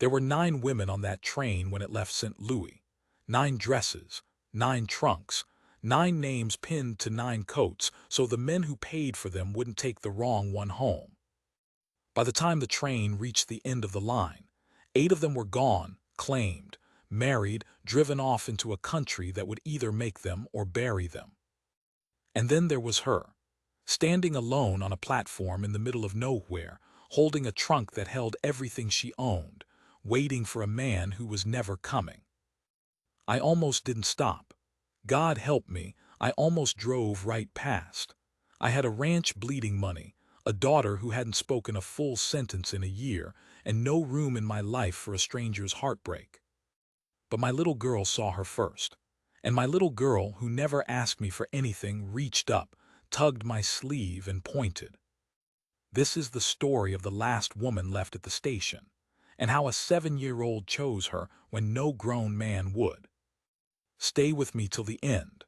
There were 9 women on that train when it left St. Louis. 9 dresses, 9 trunks, 9 names pinned to 9 coats so the men who paid for them wouldn't take the wrong one home. By the time the train reached the end of the line, 8 of them were gone, claimed, married, driven off into a country that would either make them or bury them. And then there was her, standing alone on a platform in the middle of nowhere, holding a trunk that held everything she owned, waiting for a man who was never coming. I almost didn't stop. God help me, I almost drove right past. I had a ranch bleeding money, a daughter who hadn't spoken a full sentence in a year, and no room in my life for a stranger's heartbreak. But my little girl saw her first, and my little girl, who never asked me for anything, reached up, tugged my sleeve, and pointed. This is the story of the last woman left at the station, and how a 7-year-old chose her when no grown man would. Stay with me till the end,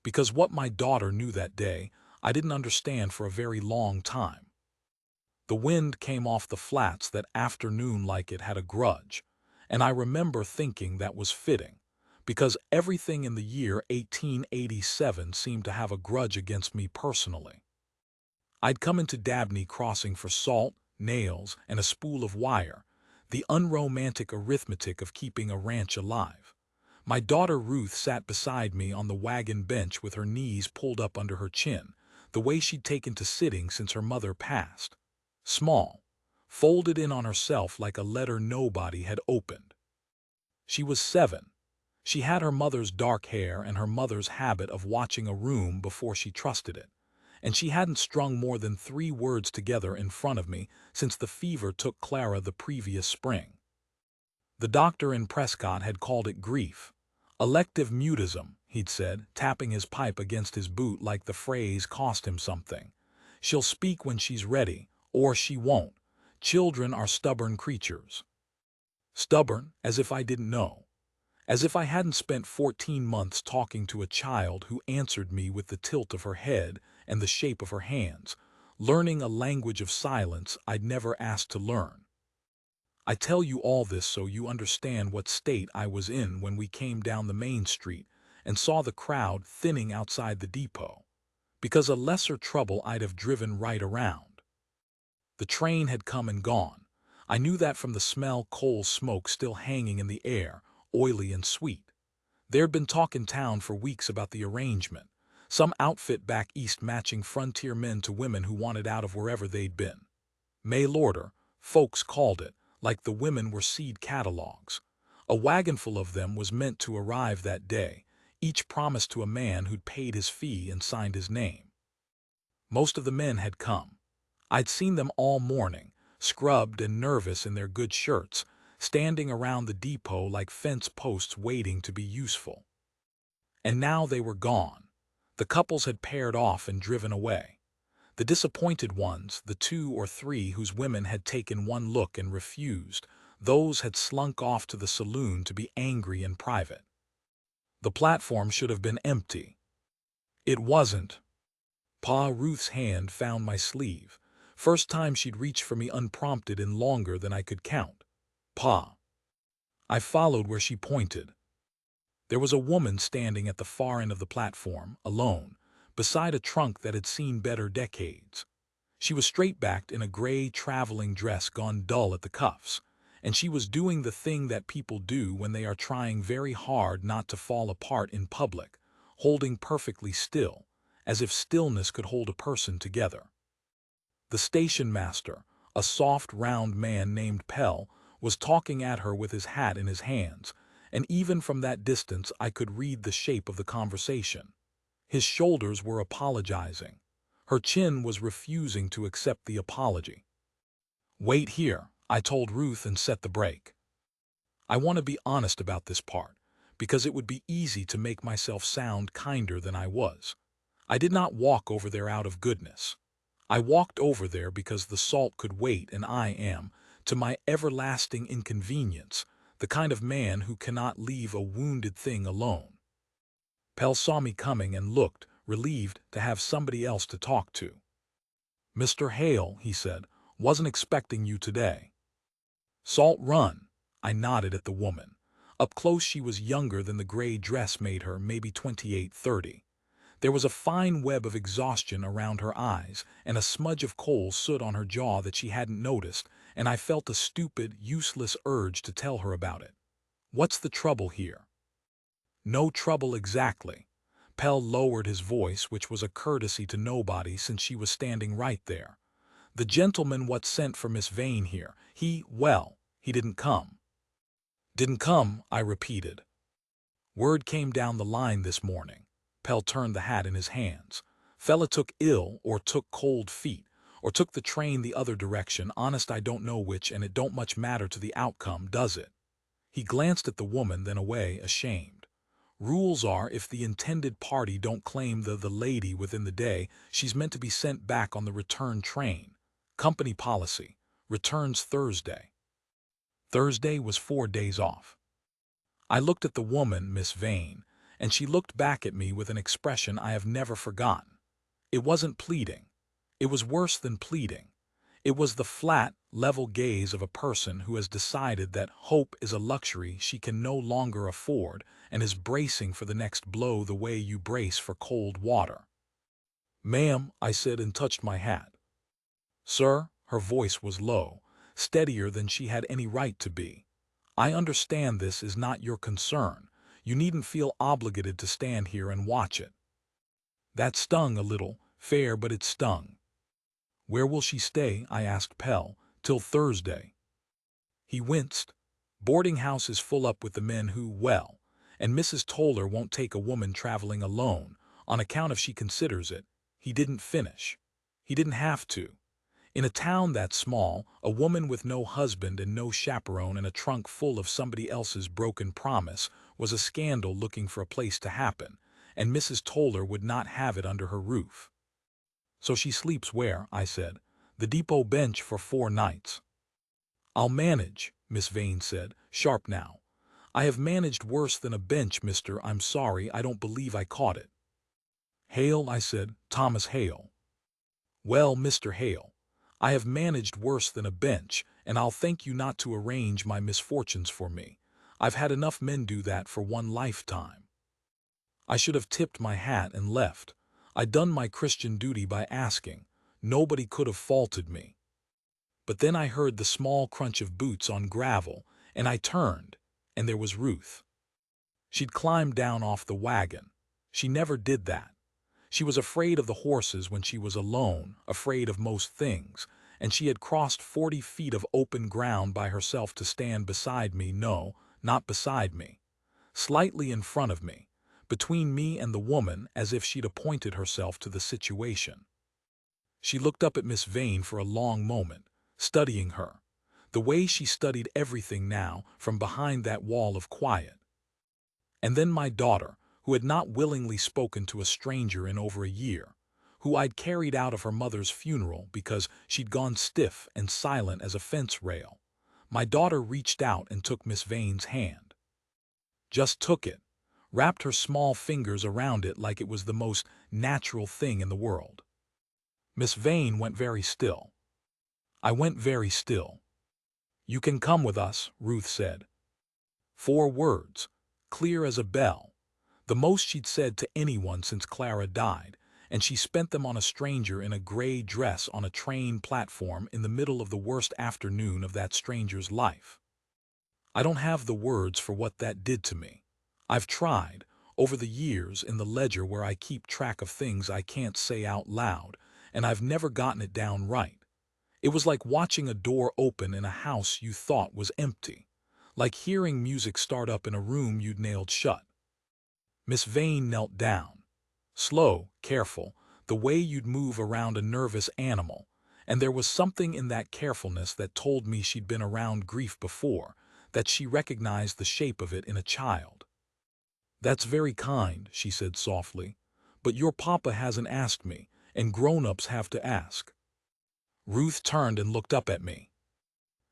because what my daughter knew that day, I didn't understand for a very long time. The wind came off the flats that afternoon like it had a grudge, and I remember thinking that was fitting, because everything in the year 1887 seemed to have a grudge against me personally. I'd come into Dabney Crossing for salt, nails, and a spool of wire, the unromantic arithmetic of keeping a ranch alive. My daughter Ruth sat beside me on the wagon bench with her knees pulled up under her chin, the way she'd taken to sitting since her mother passed. Small, folded in on herself like a letter nobody had opened. She was 7. She had her mother's dark hair and her mother's habit of watching a room before she trusted it, and she hadn't strung more than 3 words together in front of me since the fever took Clara the previous spring. The doctor in Prescott had called it grief. Elective mutism, he'd said, tapping his pipe against his boot like the phrase cost him something. She'll speak when she's ready, or she won't. Children are stubborn creatures. Stubborn, as if I didn't know. As if I hadn't spent 14 months talking to a child who answered me with the tilt of her head and the shape of her hands, learning a language of silence I'd never asked to learn. I tell you all this so you understand what state I was in when we came down the main street and saw the crowd thinning outside the depot, because a lesser trouble I'd have driven right around. The train had come and gone. I knew that from the smell coal smoke still hanging in the air, oily and sweet. There'd been talk in town for weeks about the arrangement, some outfit back east matching frontier men to women who wanted out of wherever they'd been. Mail order, folks called it, like the women were seed catalogs. A wagonful of them was meant to arrive that day, each promised to a man who'd paid his fee and signed his name. Most of the men had come. I'd seen them all morning, scrubbed and nervous in their good shirts, standing around the depot like fence posts waiting to be useful. And now they were gone. The couples had paired off and driven away. The disappointed ones, the 2 or 3 whose women had taken one look and refused, those had slunk off to the saloon to be angry in private. The platform should have been empty. It wasn't. Pa Ruth's hand found my sleeve. First time she'd reached for me unprompted in longer than I could count. Pa. I followed where she pointed. There was a woman standing at the far end of the platform, alone, beside a trunk that had seen better decades. She was straight-backed in a gray traveling dress gone dull at the cuffs, and she was doing the thing that people do when they are trying very hard not to fall apart in public, holding perfectly still, as if stillness could hold a person together. The station master, a soft, round man named Pell, was talking at her with his hat in his hands, and even from that distance I could read the shape of the conversation. His shoulders were apologizing. Her chin was refusing to accept the apology. "Wait here," I told Ruth and set the brake. I want to be honest about this part, because it would be easy to make myself sound kinder than I was. I did not walk over there out of goodness. I walked over there because the salt could wait, and I am, to my everlasting inconvenience, the kind of man who cannot leave a wounded thing alone. Pell saw me coming and looked, relieved to have somebody else to talk to. "Mr. Hale," he said, "wasn't expecting you today." "Salt Run," I nodded at the woman. Up close she was younger than the gray dress made her, maybe 28, 30. There was a fine web of exhaustion around her eyes, and a smudge of coal soot on her jaw that she hadn't noticed, and I felt a stupid, useless urge to tell her about it. What's the trouble here? No trouble exactly. Pell lowered his voice, which was a courtesy to nobody since she was standing right there. The gentleman what sent for Miss Vane here, he didn't come. Didn't come, I repeated. Word came down the line this morning. Pell turned the hat in his hands. Fella took ill, or took cold feet, or took the train the other direction. Honest, I don't know which, and it don't much matter to the outcome, does it? He glanced at the woman, then away, ashamed. Rules are, if the intended party don't claim the lady within the day, she's meant to be sent back on the return train. Company policy. Returns Thursday. Thursday was 4 days off. I looked at the woman, Miss Vane, and she looked back at me with an expression I have never forgotten. It wasn't pleading. It was worse than pleading. It was the flat, level gaze of a person who has decided that hope is a luxury she can no longer afford and is bracing for the next blow the way you brace for cold water. "Ma'am," I said and touched my hat. "Sir," her voice was low, steadier than she had any right to be. "I understand this is not your concern. You needn't feel obligated to stand here and watch it." That stung a little, fair, but it stung. "Where will she stay?" I asked Pell. "Till Thursday." He winced. "Boarding house is full up with the men and Mrs. Toller won't take a woman traveling alone, on account of she considers it." He didn't finish. He didn't have to. In a town that small, a woman with no husband and no chaperone and a trunk full of somebody else's broken promise was a scandal looking for a place to happen, and Mrs. Toller would not have it under her roof. "So she sleeps where?" I said. "The depot bench for 4 nights. "I'll manage," Miss Vane said, sharp now. "I have managed worse than a bench, mister. I'm sorry, I don't believe I caught it." "Hale," I said. "Thomas Hale." "Well, Mr. Hale, I have managed worse than a bench, and I'll thank you not to arrange my misfortunes for me. I've had enough men do that for one lifetime." I should have tipped my hat and left. I'd done my Christian duty by asking. Nobody could have faulted me. But then I heard the small crunch of boots on gravel, and I turned, and there was Ruth. She'd climbed down off the wagon. She never did that. She was afraid of the horses when she was alone, afraid of most things, and she had crossed 40 feet of open ground by herself to stand beside me. No, not beside me. Slightly in front of me, between me and the woman, as if she'd appointed herself to the situation. She looked up at Miss Vane for a long moment, studying her, the way she studied everything now from behind that wall of quiet. And then my daughter, who had not willingly spoken to a stranger in over a year, who I'd carried out of her mother's funeral because she'd gone stiff and silent as a fence rail. My daughter reached out and took Miss Vane's hand. Just took it, wrapped her small fingers around it like it was the most natural thing in the world. Miss Vane went very still. I went very still. "You can come with us," Ruth said. 4 words, clear as a bell. The most she'd said to anyone since Clara died, and she spent them on a stranger in a gray dress on a train platform in the middle of the worst afternoon of that stranger's life. I don't have the words for what that did to me. I've tried, over the years, in the ledger where I keep track of things I can't say out loud, and I've never gotten it down right. It was like watching a door open in a house you thought was empty, like hearing music start up in a room you'd nailed shut. Miss Vane knelt down. Slow, careful, the way you'd move around a nervous animal, and there was something in that carefulness that told me she'd been around grief before, that she recognized the shape of it in a child. "That's very kind," she said softly, "but your papa hasn't asked me, and grown-ups have to ask." Ruth turned and looked up at me.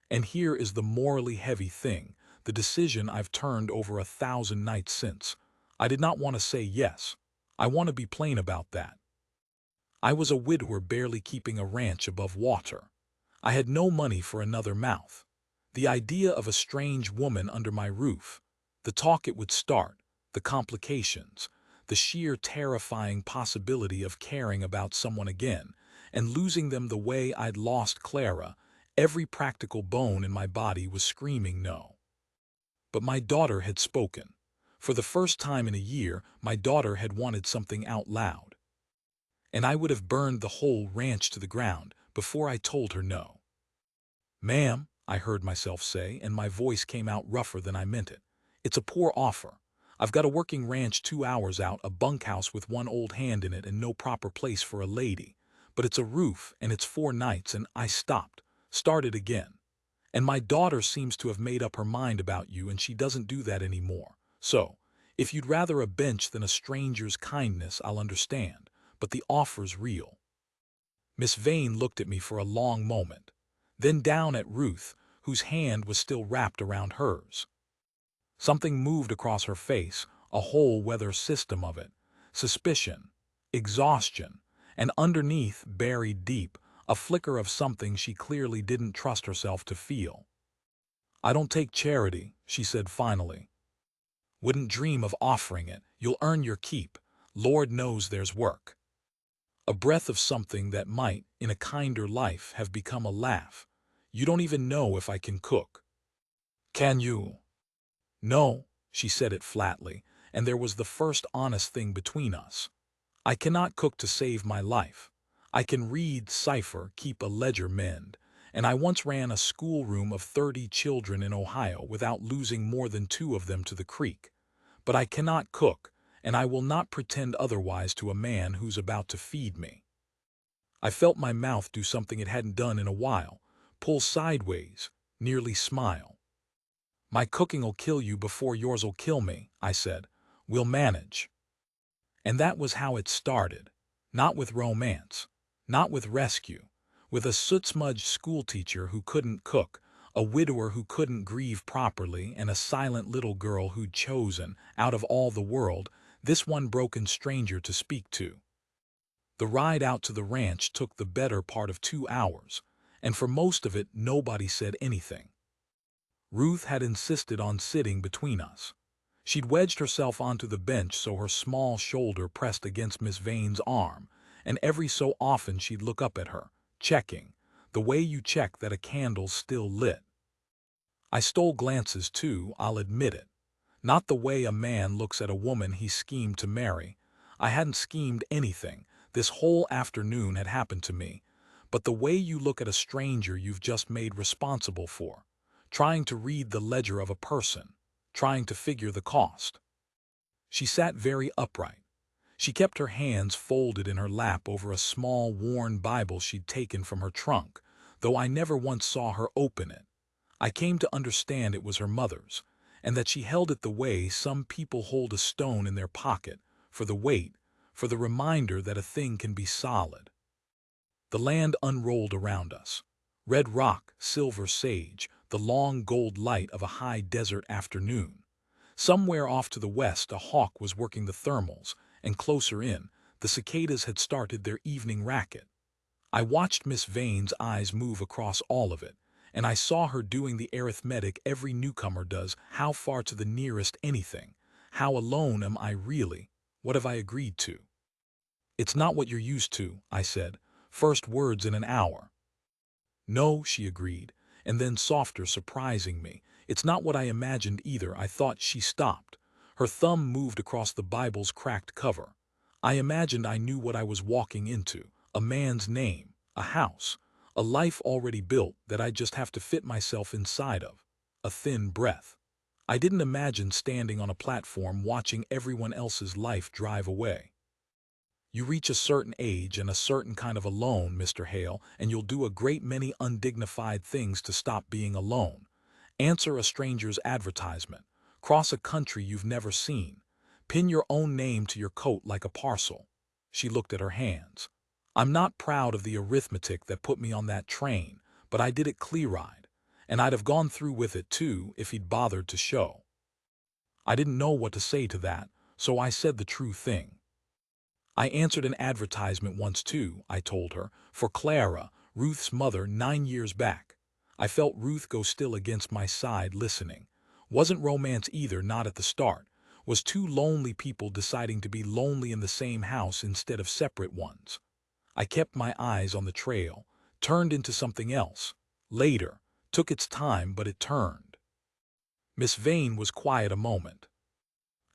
And here is the morally heavy thing, the decision I've turned over 1,000 nights since. I did not want to say yes. I want to be plain about that. I was a widower barely keeping a ranch above water. I had no money for another mouth. The idea of a strange woman under my roof, the talk it would start, the complications, the sheer terrifying possibility of caring about someone again and losing them the way I'd lost Clara, every practical bone in my body was screaming no. But my daughter had spoken. For the first time in a year, my daughter had wanted something out loud. And I would have burned the whole ranch to the ground before I told her no. "Ma'am," I heard myself say, and my voice came out rougher than I meant it. "It's a poor offer. I've got a working ranch 2 hours out, a bunkhouse with one old hand in it and no proper place for a lady. But it's a roof, and it's 4 nights," and I started again. "And my daughter seems to have made up her mind about you, and she doesn't do that anymore. So, if you'd rather a bench than a stranger's kindness, I'll understand, but the offer's real." Miss Vane looked at me for a long moment, then down at Ruth, whose hand was still wrapped around hers. Something moved across her face, a whole weather system of it. Suspicion, exhaustion, and underneath, buried deep, a flicker of something she clearly didn't trust herself to feel. "I don't take charity," she said finally. "Wouldn't dream of offering it. You'll earn your keep. Lord knows there's work." A breath of something that might, in a kinder life, have become a laugh. "You don't even know if I can cook." "Can you?" "No," she said it flatly, and there was the first honest thing between us. "I cannot cook to save my life. I can read, cipher, keep a ledger mend, and I once ran a schoolroom of 30 children in Ohio without losing more than 2 of them to the creek. But I cannot cook, and I will not pretend otherwise to a man who's about to feed me." I felt my mouth do something it hadn't done in a while, pull sideways, nearly smile. "My cooking'll kill you before yours'll kill me," I said. "We'll manage." And that was how it started. Not with romance, not with rescue, with a soot-smudged schoolteacher who couldn't cook, a widower who couldn't grieve properly, and a silent little girl who'd chosen, out of all the world, this one broken stranger to speak to. The ride out to the ranch took the better part of 2 hours, and for most of it nobody said anything. Ruth had insisted on sitting between us. She'd wedged herself onto the bench so her small shoulder pressed against Miss Vane's arm, and every so often she'd look up at her, checking, the way you check that a candle's still lit. I stole glances too, I'll admit it. Not the way a man looks at a woman he schemed to marry. I hadn't schemed anything. This whole afternoon had happened to me. But the way you look at a stranger you've just made responsible for, trying to read the ledger of a person, trying to figure the cost. She sat very upright. She kept her hands folded in her lap over a small, worn Bible she'd taken from her trunk, though I never once saw her open it. I came to understand it was her mother's, and that she held it the way some people hold a stone in their pocket, for the weight, for the reminder that a thing can be solid. The land unrolled around us. Red rock, silver sage, the long gold light of a high desert afternoon. Somewhere off to the west a hawk was working the thermals, and closer in, the cicadas had started their evening racket. I watched Miss Vane's eyes move across all of it, and I saw her doing the arithmetic every newcomer does: how far to the nearest anything? How alone am I really? What have I agreed to? "It's not what you're used to," I said. "First words in an hour." "No," she agreed, and then softer, surprising me. "It's not what I imagined either." I thought. She stopped. Her thumb moved across the Bible's cracked cover. "I imagined I knew what I was walking into. A man's name, a house, a life already built that I'd just have to fit myself inside of. A thin breath. I didn't imagine standing on a platform watching everyone else's life drive away. You reach a certain age and a certain kind of alone, Mr. Hale, and you'll do a great many undignified things to stop being alone. Answer a stranger's advertisement. Cross a country you've never seen. Pin your own name to your coat like a parcel." She looked at her hands. "I'm not proud of the arithmetic that put me on that train, but I did it clear-eyed, and I'd have gone through with it too if he'd bothered to show." I didn't know what to say to that, so I said the true thing. "I answered an advertisement once too," I told her, "for Clara, Ruth's mother, 9 years back. I felt Ruth go still against my side, listening. Wasn't romance either, not at the start. Was two lonely people deciding to be lonely in the same house instead of separate ones. I kept my eyes on the trail, turned into something else. Later, took its time, but it turned. Miss Vane was quiet a moment.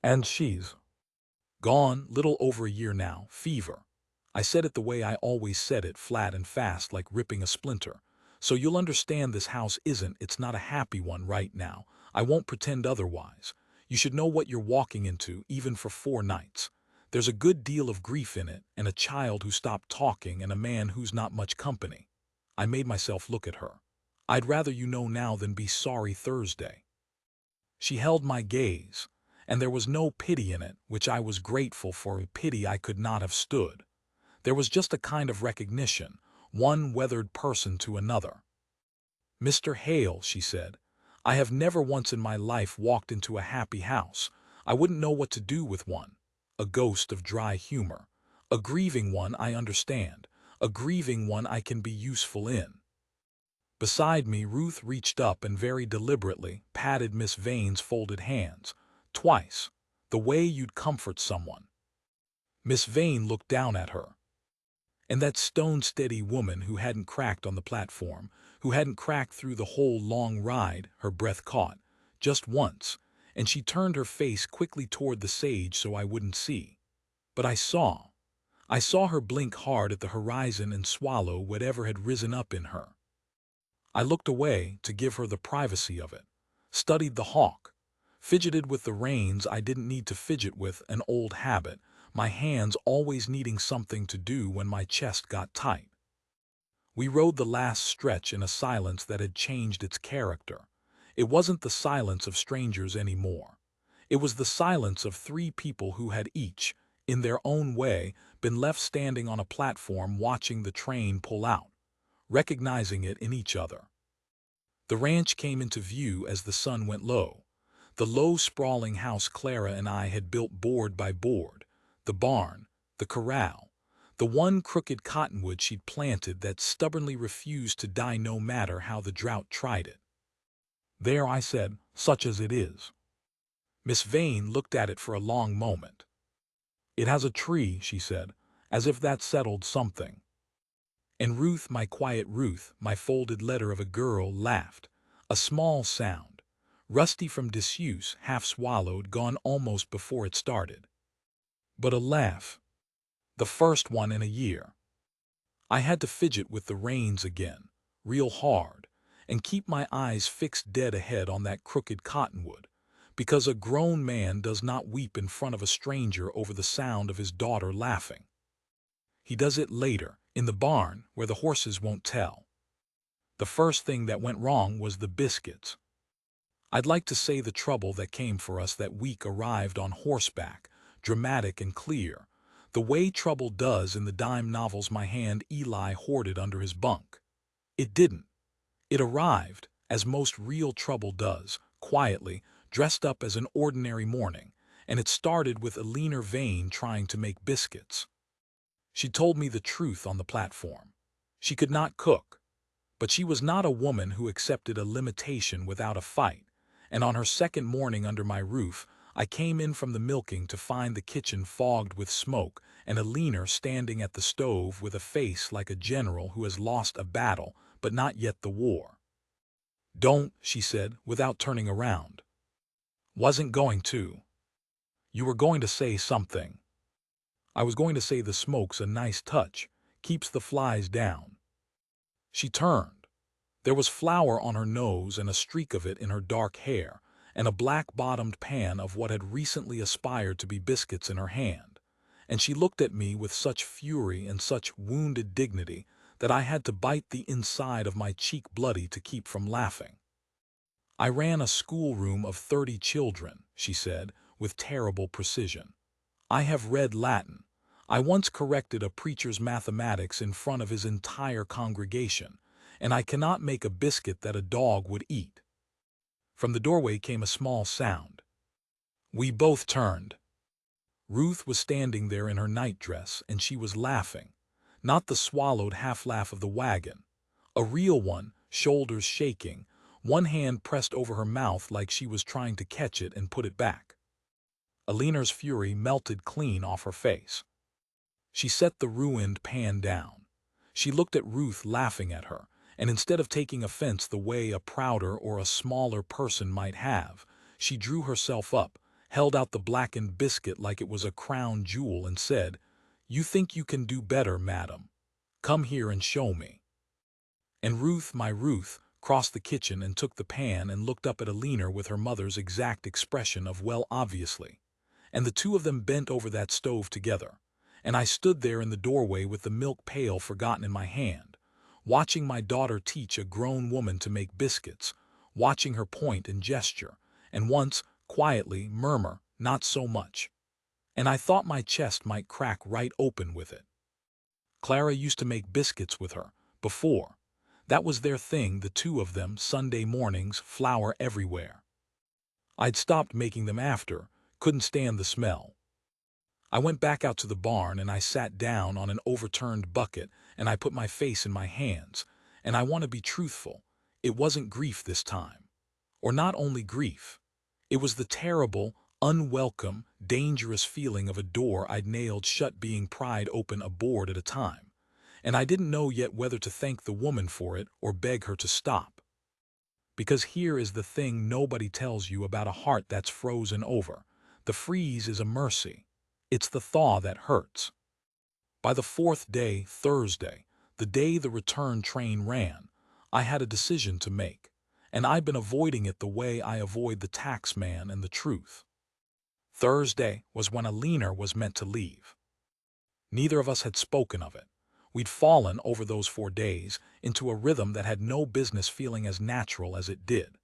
And she's gone, little over a year now, fever. I said it the way I always said it, flat and fast, like ripping a splinter. So you'll understand this house it's not a happy one right now. I won't pretend otherwise. You should know what you're walking into, even for 4 nights. There's a good deal of grief in it, and a child who stopped talking and a man who's not much company. I made myself look at her. I'd rather you know now than be sorry Thursday. She held my gaze, and there was no pity in it, which I was grateful for, a pity I could not have stood. There was just a kind of recognition, one weathered person to another. Mr. Hale, she said, I have never once in my life walked into a happy house. I wouldn't know what to do with one. A ghost of dry humor. A grieving one, I understand. A grieving one I can be useful in. Beside me, Ruth reached up and very deliberately patted Miss Vane's folded hands. Twice. The way you'd comfort someone. Miss Vane looked down at her. And that stone-steady woman who hadn't cracked on the platform, who hadn't cracked through the whole long ride, her breath caught, just once, and she turned her face quickly toward the sage so I wouldn't see. But I saw. I saw her blink hard at the horizon and swallow whatever had risen up in her. I looked away to give her the privacy of it, studied the hawk, fidgeted with the reins I didn't need to fidget with, an old habit, my hands always needing something to do when my chest got tight. We rode the last stretch in a silence that had changed its character. It wasn't the silence of strangers anymore. It was the silence of 3 people who had each, in their own way, been left standing on a platform watching the train pull out, recognizing it in each other. The ranch came into view as the sun went low. The low, sprawling house Clara and I had built board by board, the barn, the corral, the one crooked cottonwood she'd planted that stubbornly refused to die no matter how the drought tried it. There, I said, such as it is. Miss Vane looked at it for a long moment. It has a tree, she said, as if that settled something. And Ruth, my quiet Ruth, my folded letter of a girl, laughed. A small sound, rusty from disuse, half swallowed, gone almost before it started. But a laugh. The first one in a year. I had to fidget with the reins again, real hard, and keep my eyes fixed dead ahead on that crooked cottonwood, because a grown man does not weep in front of a stranger over the sound of his daughter laughing. He does it later, in the barn, where the horses won't tell. The first thing that went wrong was the biscuits. I'd like to say the trouble that came for us that week arrived on horseback, dramatic and clear, the way trouble does in the dime novels my hand Eli hoarded under his bunk. It didn't. It arrived, as most real trouble does, quietly, dressed up as an ordinary morning, and it started with a leaner Vane trying to make biscuits. She told me the truth on the platform. She could not cook, but she was not a woman who accepted a limitation without a fight, and on her second morning under my roof, I came in from the milking to find the kitchen fogged with smoke and a leaner standing at the stove with a face like a general who has lost a battle but not yet the war. Don't, she said, without turning around. Wasn't going to. You were going to say something. I was going to say the smoke's a nice touch, keeps the flies down. She turned. There was flour on her nose and a streak of it in her dark hair, and a black-bottomed pan of what had recently aspired to be biscuits in her hand, and she looked at me with such fury and such wounded dignity that I had to bite the inside of my cheek bloody to keep from laughing. I ran a schoolroom of 30 children, she said, with terrible precision. I have read Latin. I once corrected a preacher's mathematics in front of his entire congregation, and I cannot make a biscuit that a dog would eat. From the doorway came a small sound. We both turned. Ruth was standing there in her nightdress, and she was laughing. Not the swallowed half-laugh of the wagon. A real one, shoulders shaking, one hand pressed over her mouth like she was trying to catch it and put it back. Alina's fury melted clean off her face. She set the ruined pan down. She looked at Ruth laughing at her, and instead of taking offense the way a prouder or a smaller person might have, she drew herself up, held out the blackened biscuit like it was a crown jewel and said, "You think you can do better, madam? Come here and show me." And Ruth, my Ruth, crossed the kitchen and took the pan and looked up at Alina with her mother's exact expression of "well, obviously." And the two of them bent over that stove together, and I stood there in the doorway with the milk pail forgotten in my hand, watching my daughter teach a grown woman to make biscuits, watching her point and gesture, and once, quietly, murmur, "Not so much." And I thought my chest might crack right open with it. Clara used to make biscuits with her, before. That was their thing, the two of them, Sunday mornings, flour everywhere. I'd stopped making them after, couldn't stand the smell. I went back out to the barn and I sat down on an overturned bucket and I put my face in my hands, and I want to be truthful, it wasn't grief this time. Or not only grief. It was the terrible, unwelcome, dangerous feeling of a door I'd nailed shut being pried open a board at a time, and I didn't know yet whether to thank the woman for it or beg her to stop. Because here is the thing nobody tells you about a heart that's frozen over. The freeze is a mercy. It's the thaw that hurts. By the fourth day, Thursday, the day the return train ran, I had a decision to make, and I've been avoiding it the way I avoid the tax man and the truth. Thursday was when Alina was meant to leave. Neither of us had spoken of it. We'd fallen, over those 4 days, into a rhythm that had no business feeling as natural as it did.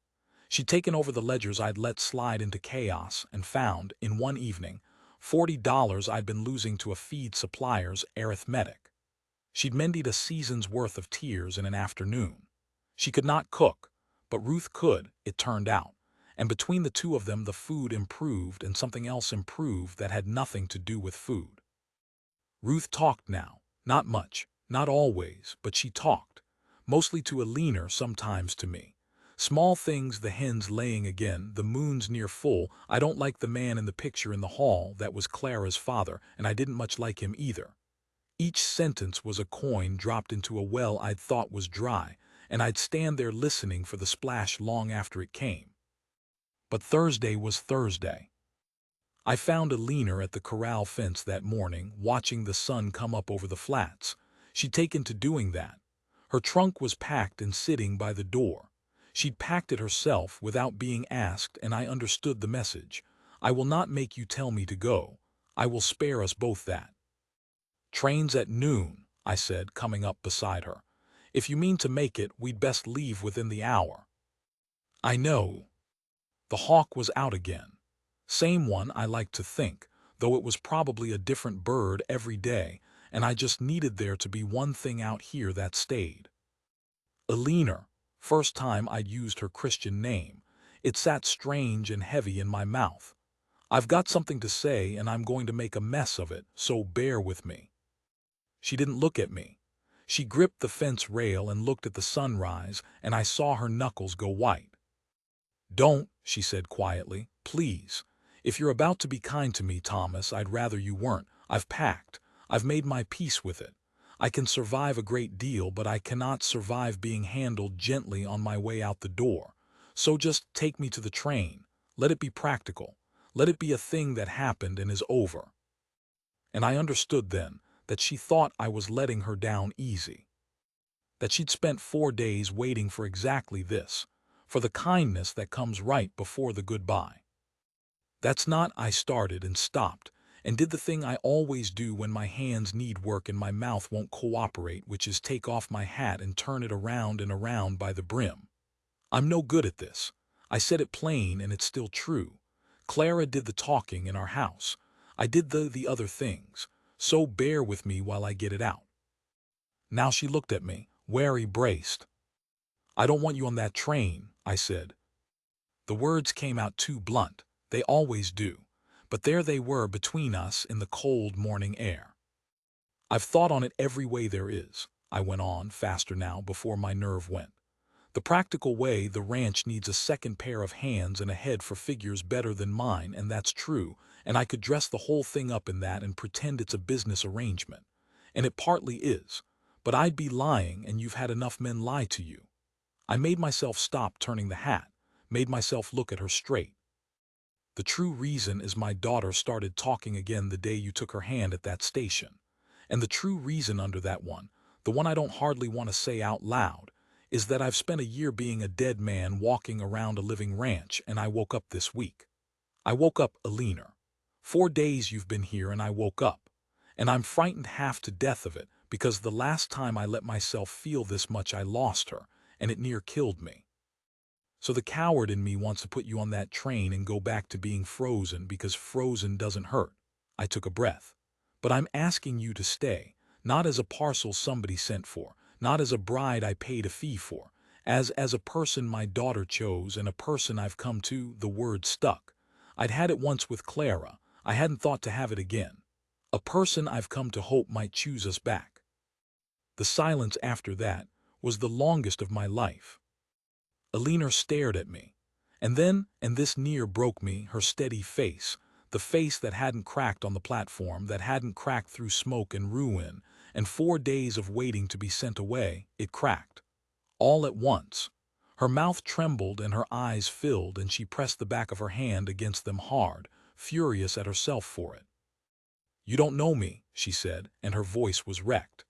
She'd taken over the ledgers I'd let slide into chaos and found, in one evening, $40 I'd been losing to a feed supplier's arithmetic. She'd mended a season's worth of tears in an afternoon. She could not cook, but Ruth could, it turned out, and between the two of them the food improved and something else improved that had nothing to do with food. Ruth talked now, not much, not always, but she talked, mostly to Alina, sometimes to me. Small things, the hens laying again, the moon's near full, I don't like the man in the picture in the hall, that was Clara's father, and I didn't much like him either. Each sentence was a coin dropped into a well I'd thought was dry, and I'd stand there listening for the splash long after it came. But Thursday was Thursday. I found Alina at the corral fence that morning, watching the sun come up over the flats. She'd taken to doing that. Her trunk was packed and sitting by the door. She'd packed it herself without being asked, and I understood the message. I will not make you tell me to go. I will spare us both that. Train's at noon, I said, coming up beside her. If you mean to make it, we'd best leave within the hour. I know. The hawk was out again. Same one, I like to think, though it was probably a different bird every day, and I just needed there to be one thing out here that stayed. Alina. First time I'd used her Christian name. It sat strange and heavy in my mouth. I've got something to say and I'm going to make a mess of it, so bear with me. She didn't look at me. She gripped the fence rail and looked at the sunrise, and I saw her knuckles go white. "Don't," she said quietly, "please. If you're about to be kind to me, Thomas, I'd rather you weren't. I've packed. I've made my peace with it. I can survive a great deal, but I cannot survive being handled gently on my way out the door. So just take me to the train. Let it be practical. Let it be a thing that happened and is over." And I understood then that she thought I was letting her down easy. That she'd spent 4 days waiting for exactly this, for the kindness that comes right before the goodbye. That's not, I started and stopped, and did the thing I always do when my hands need work and my mouth won't cooperate, which is take off my hat and turn it around and around by the brim. I'm no good at this. I said it plain, and it's still true. Clara did the talking in our house. I did the other things, so bear with me while I get it out. Now she looked at me, wary, braced. "I don't want you on that train," I said. The words came out too blunt. They always do. But there they were between us in the cold morning air. "I've thought on it every way there is," I went on, faster now, before my nerve went. The practical way, the ranch needs a second pair of hands and a head for figures better than mine, and that's true, and I could dress the whole thing up in that and pretend it's a business arrangement. And it partly is. But I'd be lying, and you've had enough men lie to you. I made myself stop turning the hat, made myself look at her straight. The true reason is my daughter started talking again the day you took her hand at that station. And the true reason under that one, the one I don't hardly want to say out loud, is that I've spent a year being a dead man walking around a living ranch, and I woke up this week. I woke up, Alina. 4 days you've been here and I woke up. And I'm frightened half to death of it, because the last time I let myself feel this much I lost her, and it near killed me. So the coward in me wants to put you on that train and go back to being frozen, because frozen doesn't hurt. I took a breath. But I'm asking you to stay, not as a parcel somebody sent for, not as a bride I paid a fee for, as a person my daughter chose and a person I've come to. The word stuck. I'd had it once with Clara, I hadn't thought to have it again. A person I've come to hope might choose us back. The silence after that was the longest of my life. Alina stared at me. And then, and this near broke me, her steady face, the face that hadn't cracked on the platform, that hadn't cracked through smoke and ruin, and 4 days of waiting to be sent away, it cracked. All at once. Her mouth trembled and her eyes filled, and she pressed the back of her hand against them hard, furious at herself for it. You don't know me, she said, and her voice was wrecked.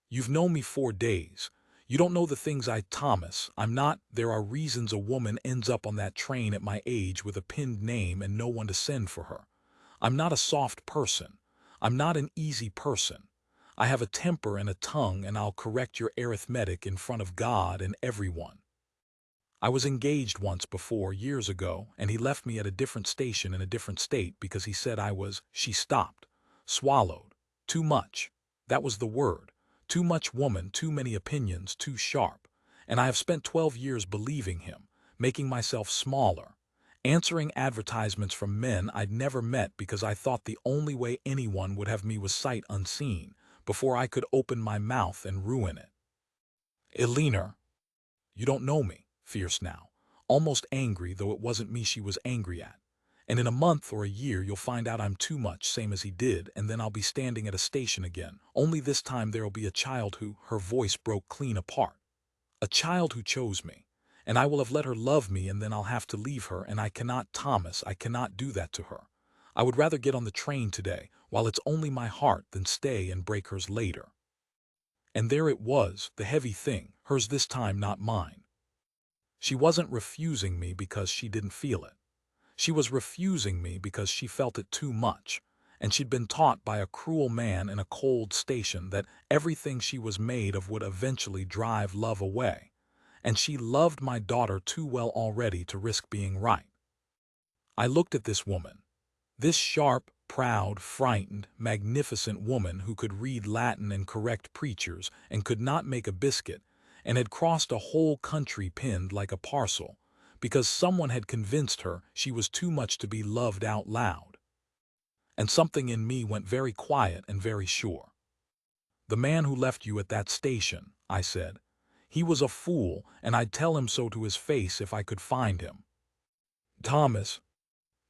You've known me 4 days. You don't know the things I'm not. There are reasons a woman ends up on that train at my age with a pinned name and no one to send for her. I'm not a soft person. I'm not an easy person. I have a temper and a tongue, and I'll correct your arithmetic in front of God and everyone. I was engaged once before, years ago, and he left me at a different station in a different state because he said I was. She stopped, swallowed. Too much. That was the word. Too much woman, too many opinions, too sharp. And I have spent 12 years believing him, making myself smaller, answering advertisements from men I'd never met because I thought the only way anyone would have me was sight unseen, before I could open my mouth and ruin it. Alina, you don't know me, fierce now, almost angry, though it wasn't me she was angry at. And in a month or a year you'll find out I'm too much, same as he did, and then I'll be standing at a station again, only this time there'll be a child who, her voice broke clean apart. A child who chose me, and I will have let her love me, and then I'll have to leave her, and I cannot, Thomas, I cannot do that to her. I would rather get on the train today, while it's only my heart, than stay and break hers later. And there it was, the heavy thing, hers this time, not mine. She wasn't refusing me because she didn't feel it. She was refusing me because she felt it too much, and she'd been taught by a cruel man in a cold station that everything she was made of would eventually drive love away, and she loved my daughter too well already to risk being right. I looked at this woman, this sharp, proud, frightened, magnificent woman who could read Latin and correct preachers and could not make a biscuit, and had crossed a whole country pinned like a parcel, because someone had convinced her she was too much to be loved out loud. And something in me went very quiet and very sure. The man who left you at that station, I said. He was a fool, and I'd tell him so to his face if I could find him. Thomas.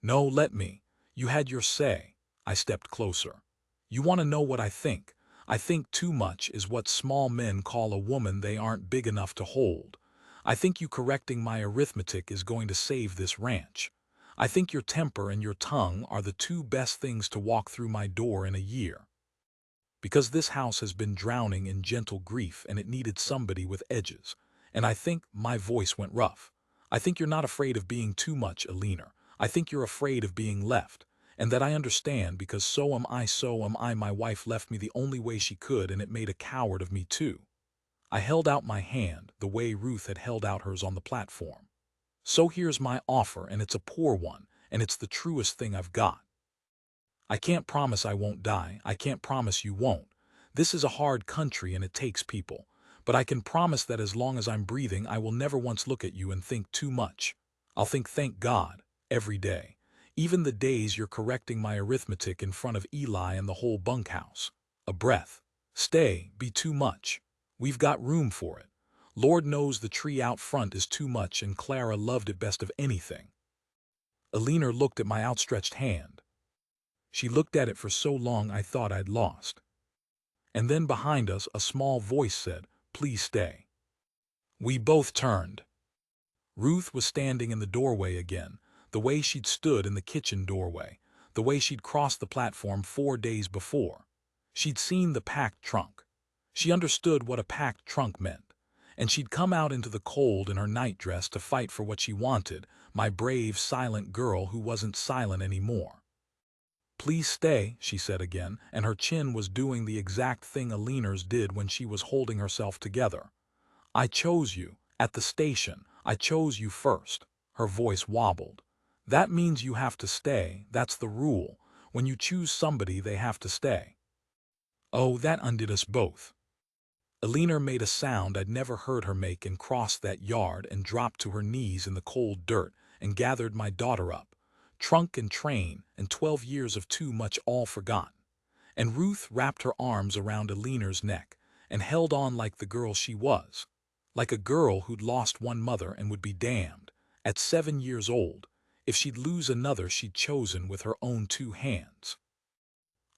No, let me. You had your say. I stepped closer. You want to know what I think? I think too much is what small men call a woman they aren't big enough to hold. I think you correcting my arithmetic is going to save this ranch. I think your temper and your tongue are the 2 best things to walk through my door in a year. Because this house has been drowning in gentle grief and it needed somebody with edges. And I think, my voice went rough, I think you're not afraid of being too much, Alina. I think you're afraid of being left. And that I understand, because so am I. My wife left me the only way she could, and it made a coward of me too. I held out my hand, the way Ruth had held out hers on the platform. So here's my offer, and it's a poor one, and it's the truest thing I've got. I can't promise I won't die, I can't promise you won't. This is a hard country and it takes people. But I can promise that as long as I'm breathing I will never once look at you and think too much. I'll think thank God, every day. Even the days you're correcting my arithmetic in front of Eli and the whole bunkhouse. A breath. Stay, be too much. We've got room for it. Lord knows the tree out front is too much and Clara loved it best of anything. Alina looked at my outstretched hand. She looked at it for so long I thought I'd lost. And then behind us a small voice said, "Please stay." We both turned. Ruth was standing in the doorway again, the way she'd stood in the kitchen doorway, the way she'd crossed the platform 4 days before. She'd seen the packed trunk. She understood what a packed trunk meant, and she'd come out into the cold in her nightdress to fight for what she wanted, my brave, silent girl who wasn't silent anymore. "Please stay," she said again, and her chin was doing the exact thing Alina's did when she was holding herself together. "I chose you, at the station. I chose you first." Her voice wobbled. "That means you have to stay, that's the rule. When you choose somebody, they have to stay." Oh, that undid us both. Alina made a sound I'd never heard her make and crossed that yard and dropped to her knees in the cold dirt and gathered my daughter up. Trunk and train and 12 years of too much all forgotten. And Ruth wrapped her arms around Alina's neck and held on like the girl she was. Like a girl who'd lost one mother and would be damned, at 7 years old, if she'd lose another she'd chosen with her own 2 hands.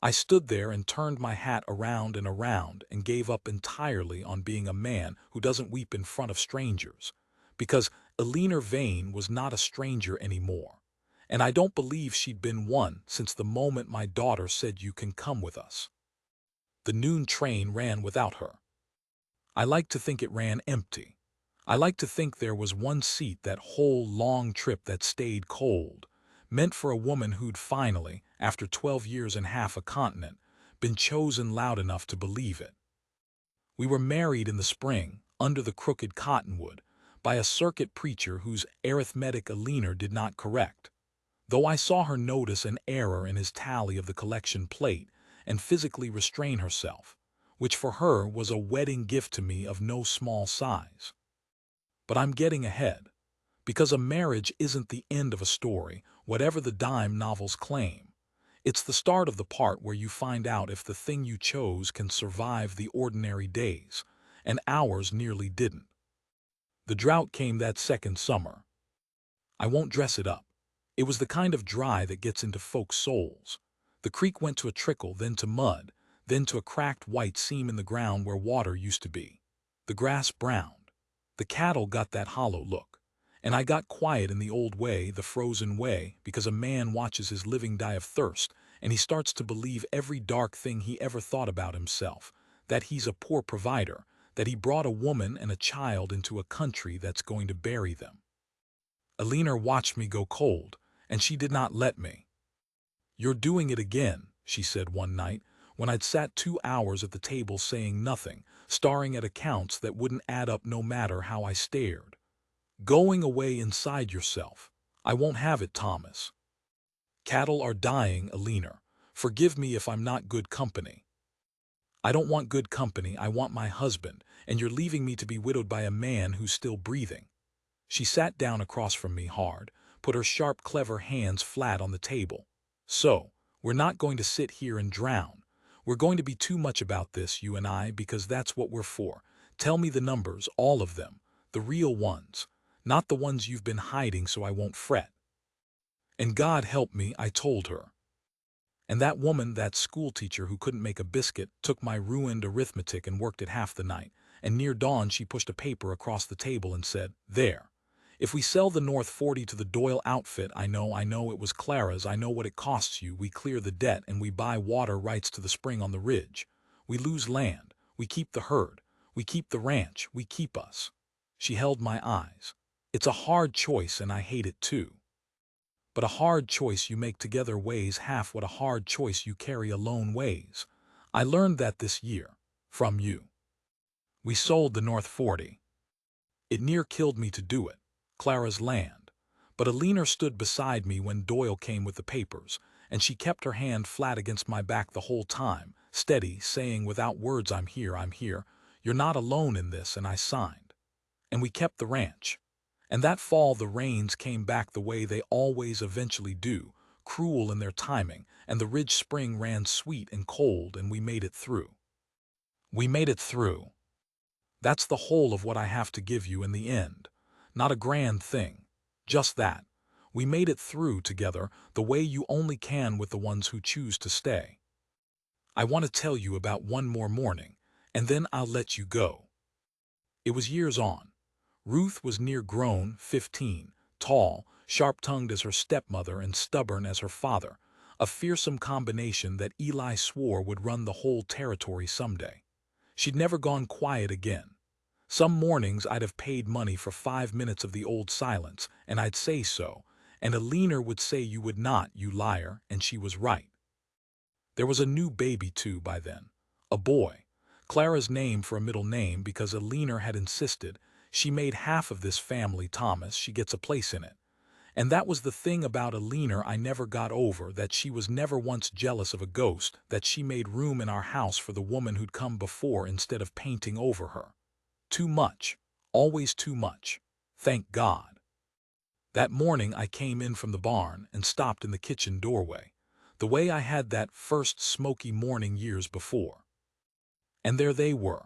I stood there and turned my hat around and gave up entirely on being a man who doesn't weep in front of strangers, because Alina Vane was not a stranger anymore, and I don't believe she'd been one since the moment my daughter said, "You can come with us." The noon train ran without her. I like to think it ran empty. I like to think there was one seat that whole long trip that stayed cold, meant for a woman who'd finally, after 12 years and half a continent, been chosen loud enough to believe it. We were married in the spring, under the crooked cottonwood, by a circuit preacher whose arithmetic Alina did not correct, though I saw her notice an error in his tally of the collection plate and physically restrain herself, which for her was a wedding gift to me of no small size. But I'm getting ahead, because a marriage isn't the end of a story, whatever the dime novels claim. It's the start of the part where you find out if the thing you chose can survive the ordinary days, and ours nearly didn't. The drought came that second summer. I won't dress it up. It was the kind of dry that gets into folks' souls. The creek went to a trickle, then to mud, then to a cracked white seam in the ground where water used to be. The grass browned. The cattle got that hollow look. And I got quiet in the old way, the frozen way, because a man watches his living die of thirst, and he starts to believe every dark thing he ever thought about himself, that he's a poor provider, that he brought a woman and a child into a country that's going to bury them. Alina watched me go cold, and she did not let me. "You're doing it again," she said one night, when I'd sat 2 hours at the table saying nothing, staring at accounts that wouldn't add up no matter how I stared. "Going away inside yourself. I won't have it, Thomas. Cattle are dying, Alina. Forgive me if I'm not good company. I don't want good company, I want my husband, and you're leaving me to be widowed by a man who's still breathing." She sat down across from me hard, put her sharp, clever hands flat on the table. "So, we're not going to sit here and drown. We're going to be too much about this, you and I, because that's what we're for. Tell me the numbers, all of them, the real ones, not the ones you've been hiding so I won't fret." And God help me, I told her. And that woman, that schoolteacher who couldn't make a biscuit, took my ruined arithmetic and worked it half the night, and near dawn she pushed a paper across the table and said, "There. If we sell the North 40 to the Doyle outfit, I know it was Clara's, I know what it costs you, we clear the debt and we buy water rights to the spring on the ridge. We lose land, we keep the herd, we keep the ranch, we keep us." She held my eyes. "It's a hard choice and I hate it too. But a hard choice you make together weighs half what a hard choice you carry alone weighs. I learned that this year, from you. We sold the North 40. It near killed me to do it, Clara's land. But Alina stood beside me when Doyle came with the papers, and she kept her hand flat against my back the whole time, steady, saying without words, I'm here, you're not alone in this," and I signed. And we kept the ranch. And that fall the rains came back the way they always eventually do, cruel in their timing, and the ridge spring ran sweet and cold, and we made it through. We made it through. That's the whole of what I have to give you in the end. Not a grand thing. Just that. We made it through together the way you only can with the ones who choose to stay. I want to tell you about one more morning, and then I'll let you go. It was years on. Ruth was near grown, 15, tall, sharp-tongued as her stepmother and stubborn as her father, a fearsome combination that Eli swore would run the whole territory someday. She'd never gone quiet again. Some mornings I'd have paid money for 5 minutes of the old silence, and I'd say so, and a leaner would say you would not, you liar, and she was right. There was a new baby, too, by then. A boy. Clara's name for a middle name because a leaner had insisted she made half of this family, Thomas, she gets a place in it. And that was the thing about a leaner I never got over, that she was never once jealous of a ghost, that she made room in our house for the woman who'd come before instead of painting over her. Too much. Always too much. Thank God. That morning I came in from the barn and stopped in the kitchen doorway, the way I had that first smoky morning years before. And there they were.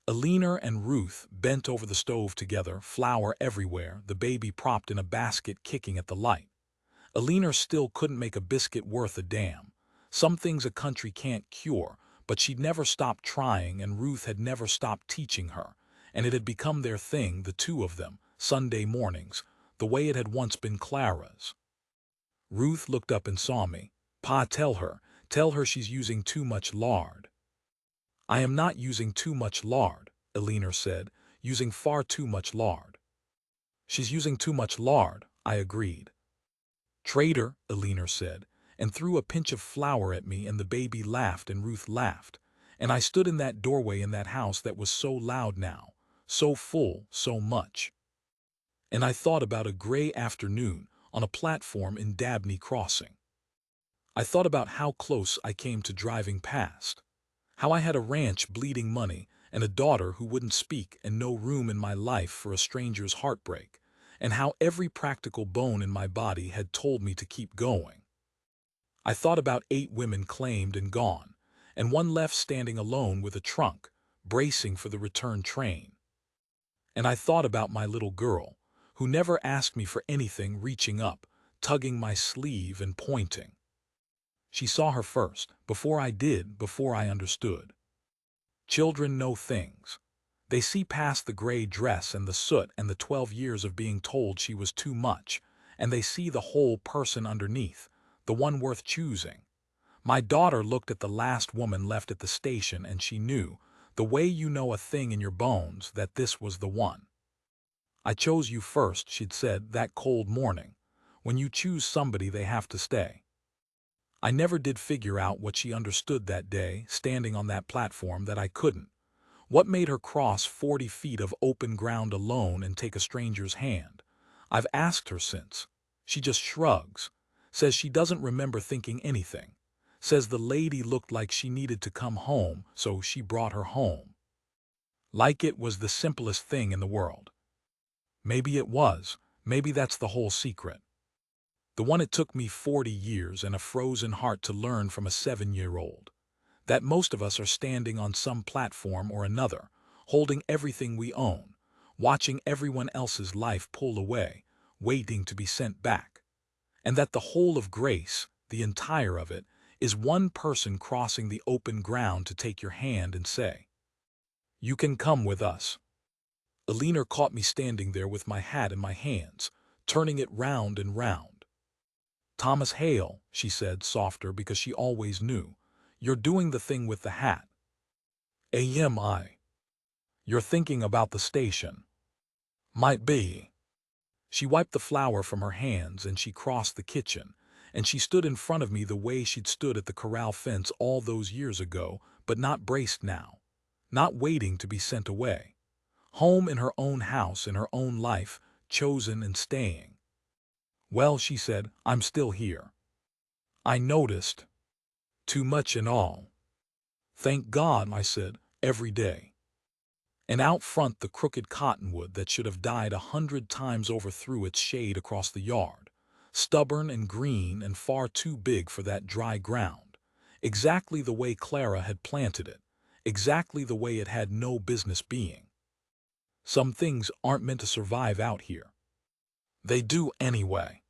Alina and Ruth bent over the stove together, flour everywhere, the baby propped in a basket kicking at the light. Alina still couldn't make a biscuit worth a damn. Some things a country can't cure, but she'd never stopped trying, and Ruth had never stopped teaching her, and it had become their thing, the two of them, Sunday mornings, the way it had once been Clara's. Ruth looked up and saw me. Pa, tell her she's using too much lard. I am not using too much lard, Alina said, using far too much lard. She's using too much lard, I agreed. Traitor, Alina said, and threw a pinch of flour at me, and the baby laughed and Ruth laughed, and I stood in that doorway in that house that was so loud now, so full, so much. And I thought about a gray afternoon on a platform in Dabney Crossing. I thought about how close I came to driving past. How I had a ranch bleeding money and a daughter who wouldn't speak and no room in my life for a stranger's heartbreak, and how every practical bone in my body had told me to keep going. I thought about 8 women claimed and gone, and one left standing alone with a trunk, bracing for the return train. And I thought about my little girl, who never asked me for anything, reaching up, tugging my sleeve and pointing. She saw her first, before I did, before I understood. Children know things. They see past the gray dress and the soot and the 12 years of being told she was too much, and they see the whole person underneath, the one worth choosing. My daughter looked at the last woman left at the station, and she knew, the way you know a thing in your bones, that this was the one. I chose you first, she'd said, that cold morning. When you choose somebody, they have to stay. I never did figure out what she understood that day, standing on that platform, that I couldn't. What made her cross 40 feet of open ground alone and take a stranger's hand? I've asked her since. She just shrugs. Says she doesn't remember thinking anything. Says the lady looked like she needed to come home, so she brought her home. Like it was the simplest thing in the world. Maybe it was. Maybe that's the whole secret. The one it took me 40 years and a frozen heart to learn from a 7-year-old. That most of us are standing on some platform or another, holding everything we own, watching everyone else's life pull away, waiting to be sent back. And that the whole of grace, the entire of it, is one person crossing the open ground to take your hand and say, "You can come with us." Alina caught me standing there with my hat in my hands, turning it round and round. "Thomas Hale," she said, softer because she always knew, "you're doing the thing with the hat." "Am I?" "You're thinking about the station." "Might be." She wiped the flour from her hands and she crossed the kitchen, and she stood in front of me the way she'd stood at the corral fence all those years ago, but not braced now, not waiting to be sent away. Home in her own house, in her own life, chosen and staying. "Well," she said, "I'm still here. I noticed. Too much and all." "Thank God," I said, "every day." And out front the crooked cottonwood that should have died 100 times over threw its shade across the yard, stubborn and green and far too big for that dry ground, exactly the way Clara had planted it, exactly the way it had no business being. Some things aren't meant to survive out here. They do anyway.